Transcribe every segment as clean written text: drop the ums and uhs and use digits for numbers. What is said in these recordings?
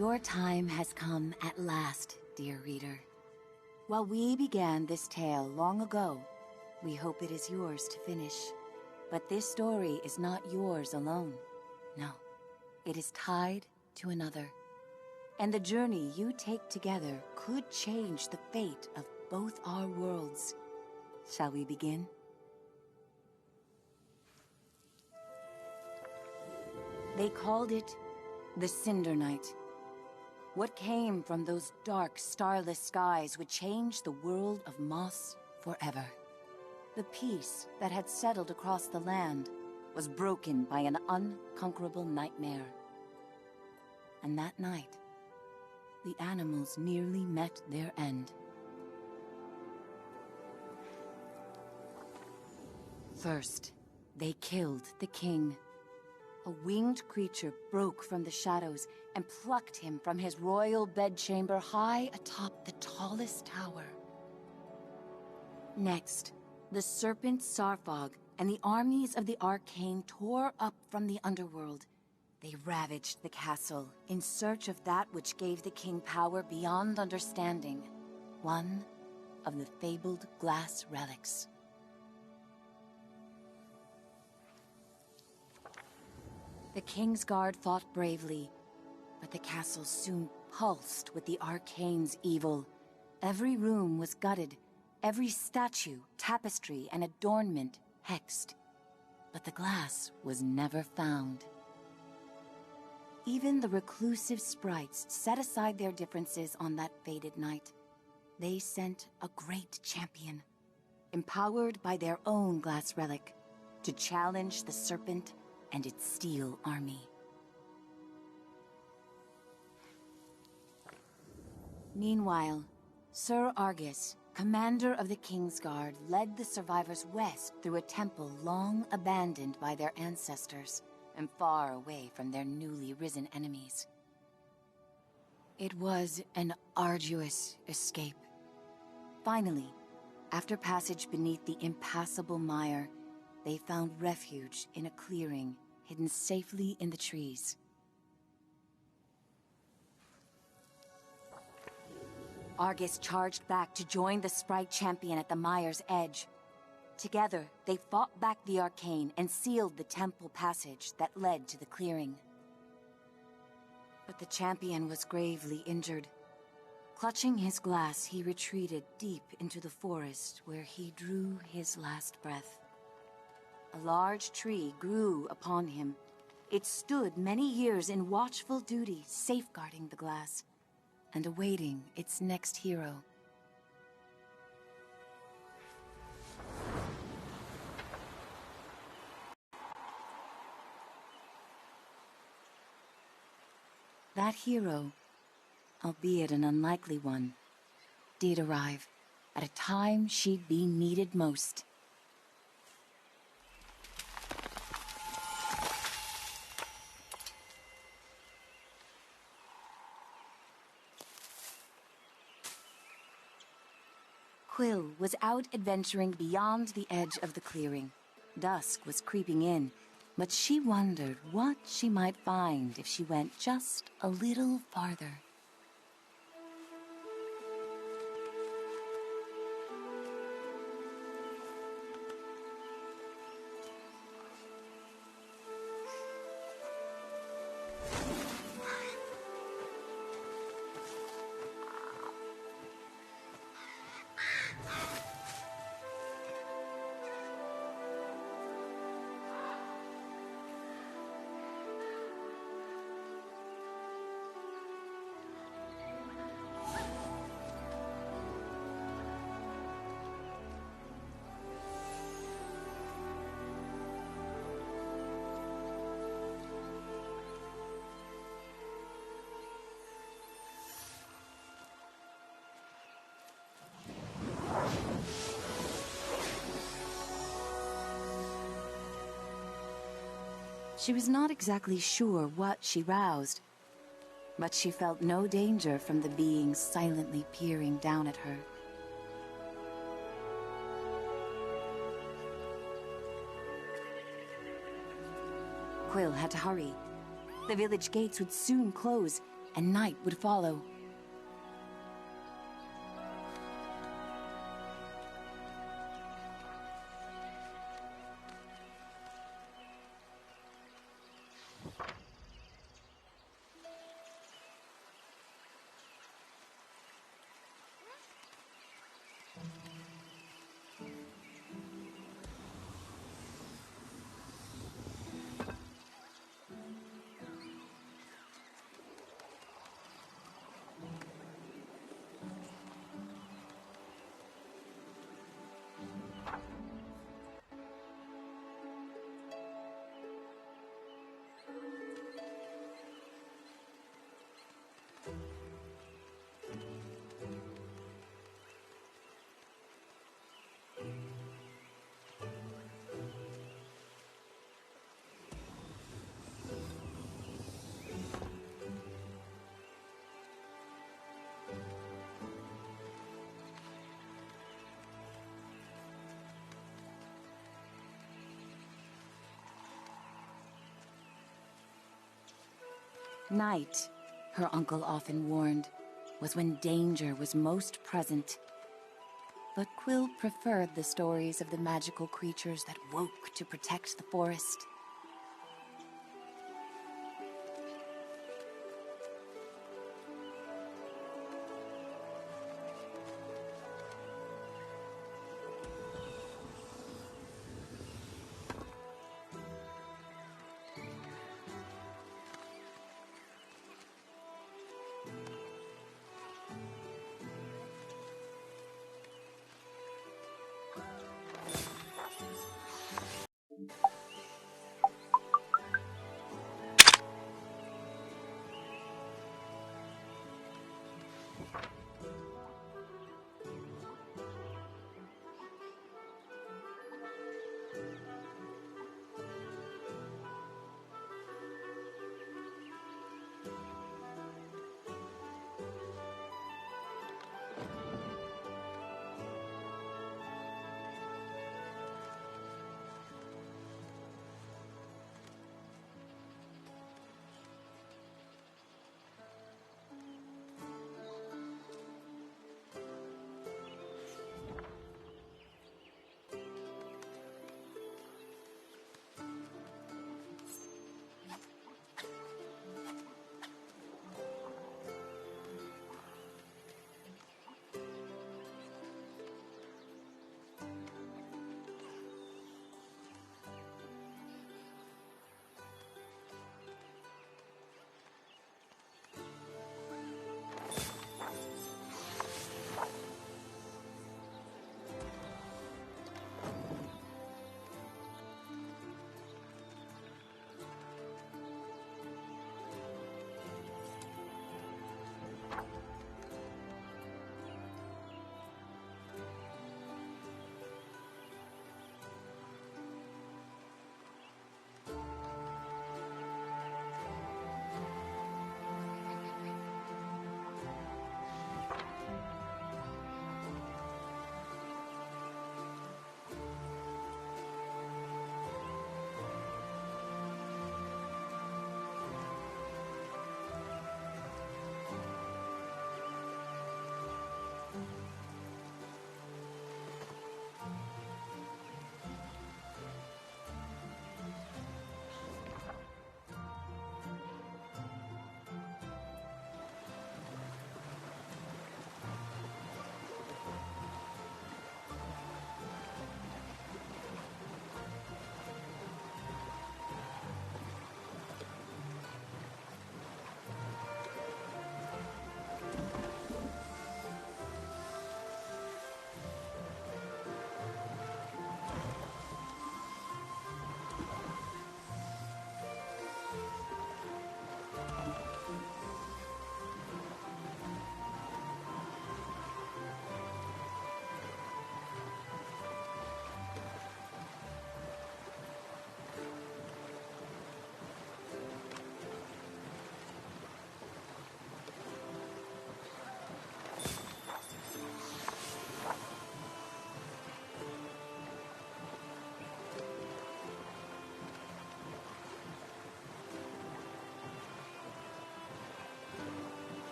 Your time has come at last, dear reader. While we began this tale long ago, we hope it is yours to finish. But this story is not yours alone. No, it is tied to another. And the journey you take together could change the fate of both our worlds. Shall we begin? They called it the Cinder Night. What came from those dark, starless skies would change the world of Moss forever. The peace that had settled across the land was broken by an unconquerable nightmare. And that night, the animals nearly met their end. First, they killed the king. A winged creature broke from the shadows and plucked him from his royal bedchamber high atop the tallest tower. Next, the serpent Sarfog and the armies of the Arcane tore up from the underworld. They ravaged the castle in search of that which gave the king power beyond understanding, one of the fabled glass relics. The King's Guard fought bravely, but the castle soon pulsed with the Arcane's evil. Every room was gutted, every statue, tapestry, and adornment hexed. But the glass was never found. Even the reclusive sprites set aside their differences on that fated night. They sent a great champion, empowered by their own glass relic, to challenge the serpent and its steel army. Meanwhile, Sir Argus, commander of the King's Guard, led the survivors west through a temple long abandoned by their ancestors and far away from their newly risen enemies. It was an arduous escape. Finally, after passage beneath the impassable mire, they found refuge in a clearing hidden safely in the trees. Argus charged back to join the sprite champion at the mire's edge. Together, they fought back the Arcane and sealed the temple passage that led to the clearing. But the champion was gravely injured. Clutching his glass, he retreated deep into the forest where he drew his last breath. A large tree grew upon him. It stood many years in watchful duty, safeguarding the glass and awaiting its next hero. That hero, albeit an unlikely one, did arrive at a time she'd be needed most. Quill was out adventuring beyond the edge of the clearing. Dusk was creeping in, but she wondered what she might find if she went just a little farther. She was not exactly sure what she roused, but she felt no danger from the beings silently peering down at her. Quill had to hurry. The village gates would soon close, and night would follow. Night, her uncle often warned, was when danger was most present. But Quill preferred the stories of the magical creatures that woke to protect the forest.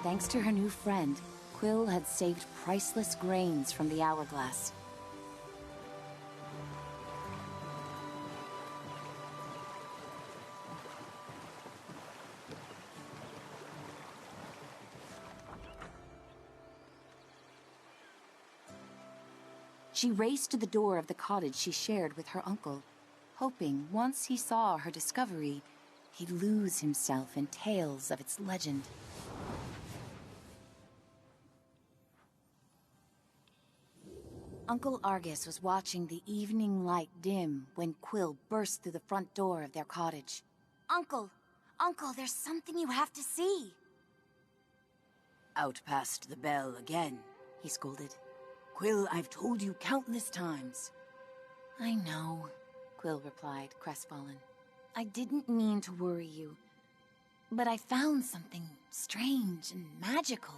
Thanks to her new friend, Quill had saved priceless grains from the hourglass. She raced to the door of the cottage she shared with her uncle, hoping once he saw her discovery, he'd lose himself in tales of its legend. Uncle Argus was watching the evening light dim when Quill burst through the front door of their cottage. Uncle! Uncle, there's something you have to see! Out past the bell again, he scolded. Quill, I've told you countless times. I know, Quill replied, crestfallen. I didn't mean to worry you, but I found something strange and magical.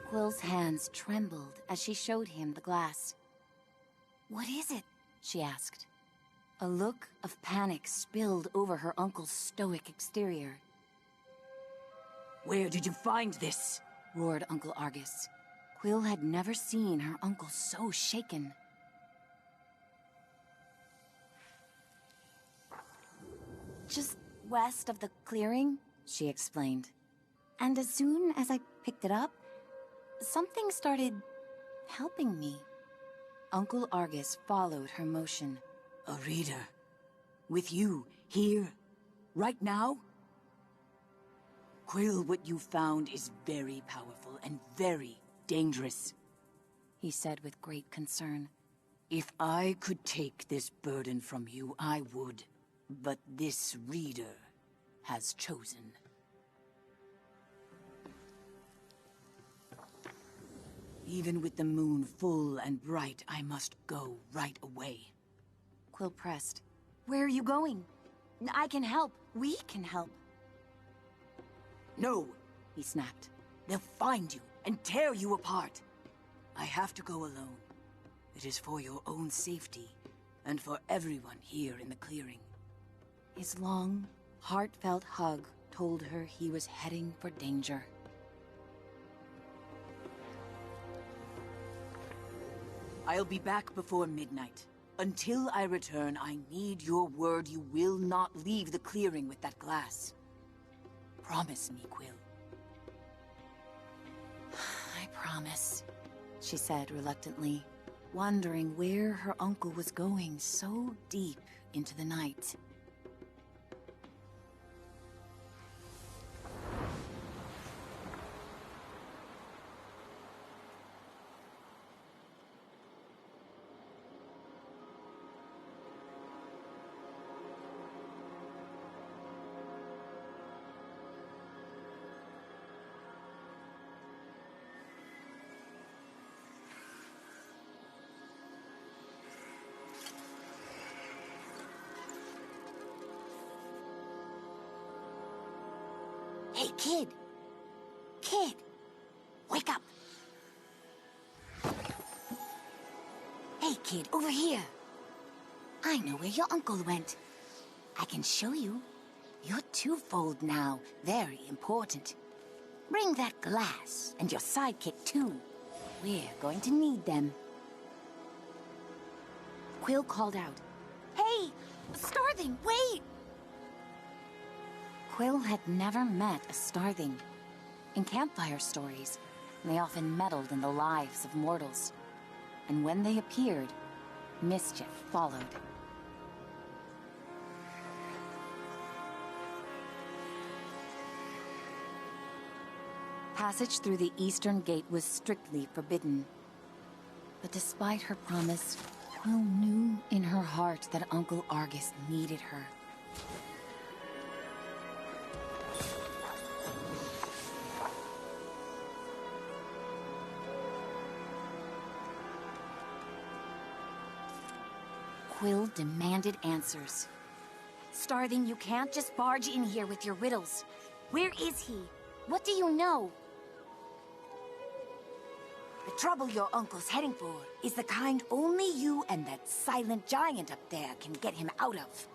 Quill's hands trembled as she showed him the glass. What is it? She asked. A look of panic spilled over her uncle's stoic exterior. Where did you find this? Roared Uncle Argus. Quill had never seen her uncle so shaken. Just west of the clearing, she explained. And as soon as I picked it up, something started helping me. Uncle Argus followed her motion. A reader? With you, here, right now? Quill, what you found is very powerful and very dangerous, he said with great concern. If I could take this burden from you, I would. But this reader has chosen. Even with the moon full and bright, I must go right away. Quill pressed. Where are you going? I can help. We can help. No, he snapped. They'll find you and tear you apart. I have to go alone. It is for your own safety and for everyone here in the clearing. His long, heartfelt hug told her he was heading for danger. I'll be back before midnight. Until I return, I need your word you will not leave the clearing with that glass. Promise me, Quill. I promise, she said reluctantly, wondering where her uncle was going so deep into the night. Hey, kid! Kid! Wake up! Hey, kid, over here! I know where your uncle went. I can show you. You're twofold now, very important. Bring that glass, and your sidekick too. We're going to need them. Quill called out, Hey! Starthing, wait! Quill had never met a Starthing. In campfire stories, they often meddled in the lives of mortals. And when they appeared, mischief followed. Passage through the eastern gate was strictly forbidden. But despite her promise, Quill knew in her heart that Uncle Argus needed her. Quill demanded answers. Starthing, you can't just barge in here with your riddles. Where is he? What do you know? The trouble your uncle's heading for is the kind only you and that silent giant up there can get him out of.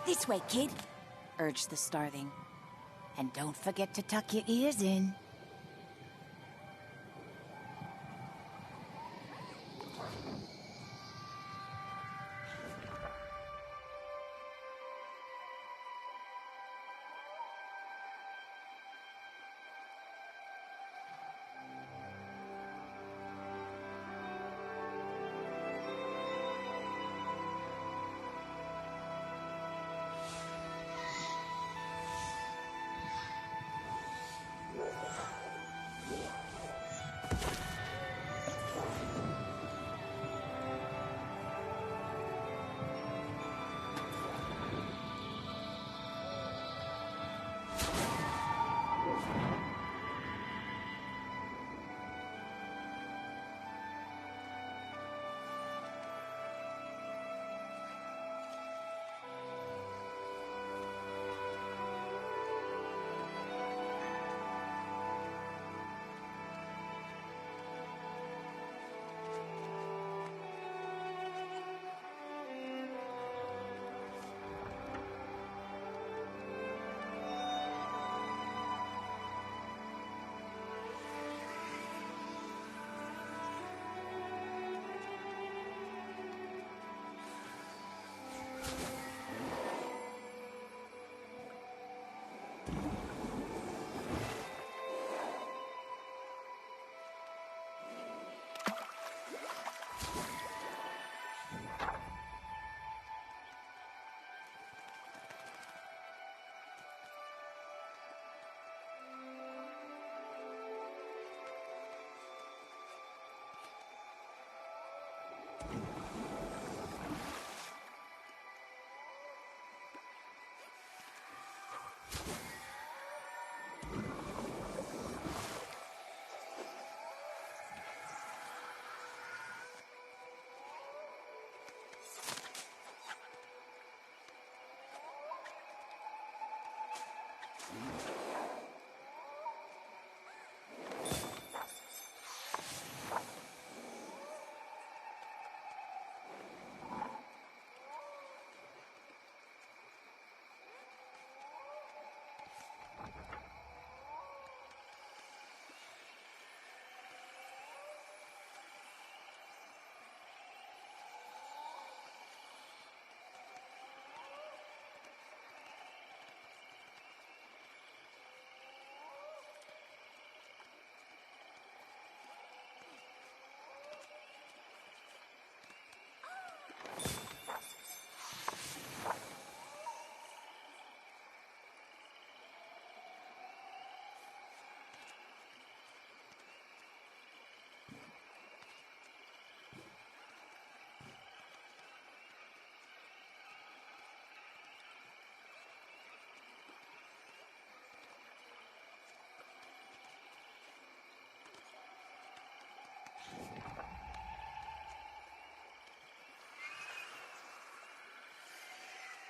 This way, kid, urged the starling. And don't forget to tuck your ears in.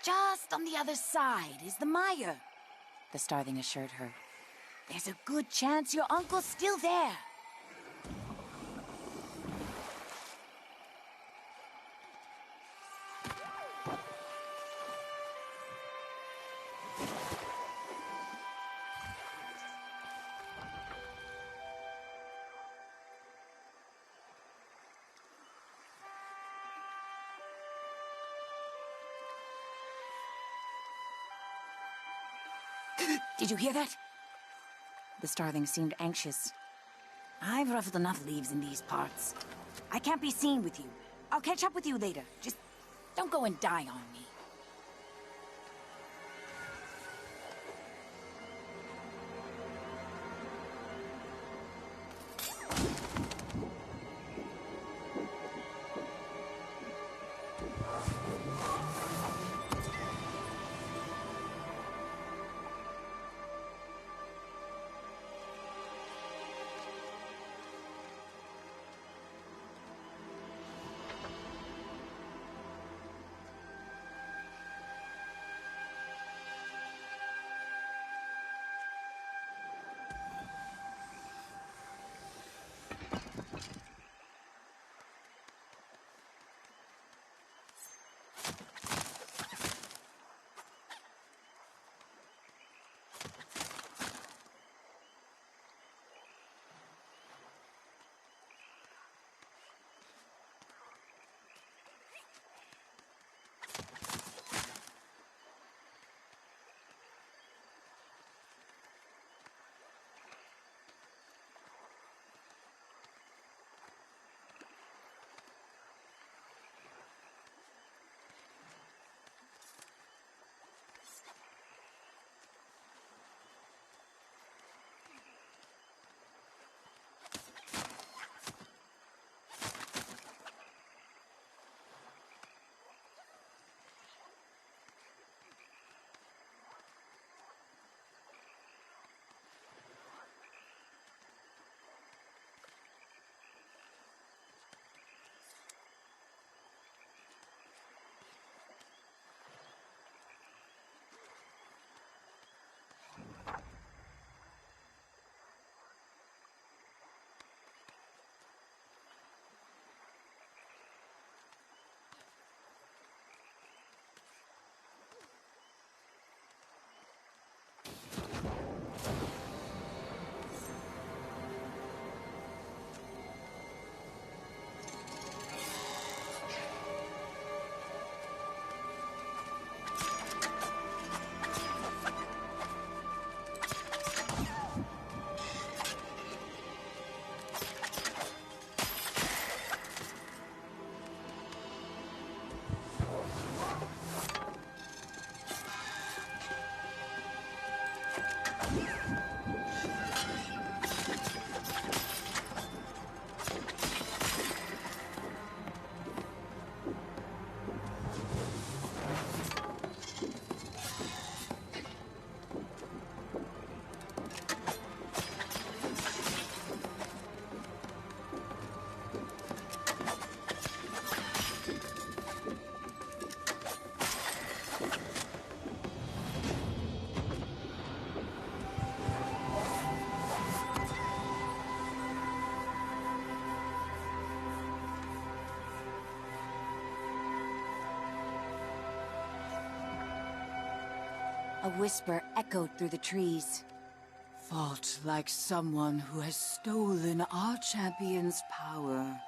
Just on the other side is the mire, the starling assured her. There's a good chance your uncle's still there. Did you hear that? The starling seemed anxious. I've ruffled enough leaves in these parts. I can't be seen with you. I'll catch up with you later. Just don't go and die on me. A whisper echoed through the trees. Fought like someone who has stolen our champion's power.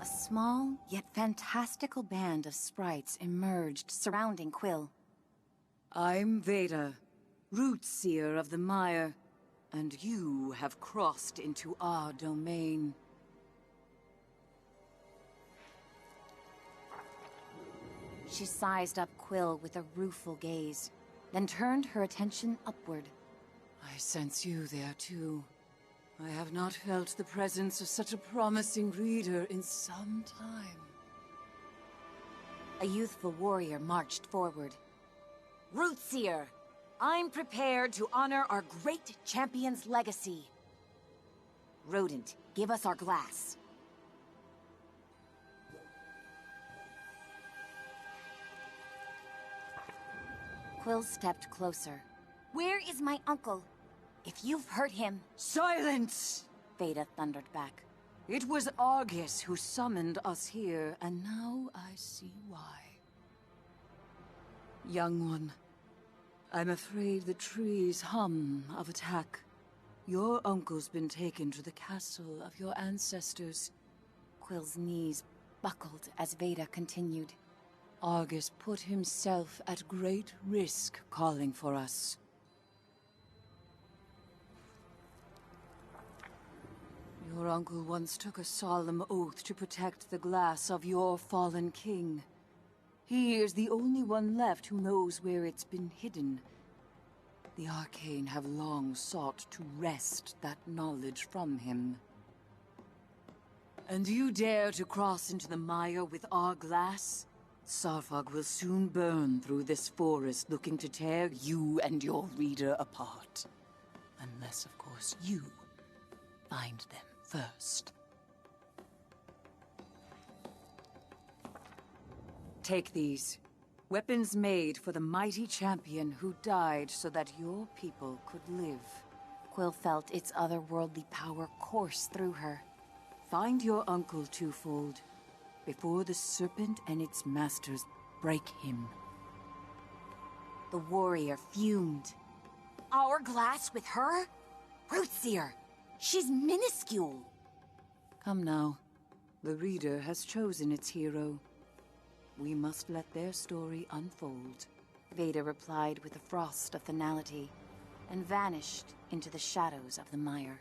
A small, yet fantastical band of sprites emerged, surrounding Quill. I'm Veda, root seer of the mire, and you have crossed into our domain. She sized up Quill with a rueful gaze, then turned her attention upward. I sense you there too. I have not felt the presence of such a promising reader in some time. A youthful warrior marched forward. Rootseer, I'm prepared to honor our great champion's legacy. Rodent, give us our glass. Quill stepped closer. Where is my uncle? If you've hurt him... Silence! Veda thundered back. It was Argus who summoned us here, and now I see why. Young one, I'm afraid the trees hum of attack. Your uncle's been taken to the castle of your ancestors. Quill's knees buckled as Veda continued. Argus put himself at great risk calling for us. Your uncle once took a solemn oath to protect the glass of your fallen king. He is the only one left who knows where it's been hidden. The Arcane have long sought to wrest that knowledge from him. And you dare to cross into the mire with our glass? Sarfog will soon burn through this forest looking to tear you and your reader apart. Unless, of course, you find them first. Take these. Weapons made for the mighty champion who died so that your people could live. Quill felt its otherworldly power course through her. Find your uncle twofold, before the serpent and its masters break him. The warrior fumed. Our glass with her? Rootseer! She's minuscule! Come now. The reader has chosen its hero. We must let their story unfold. Veda replied with a frost of finality, and vanished into the shadows of the mire.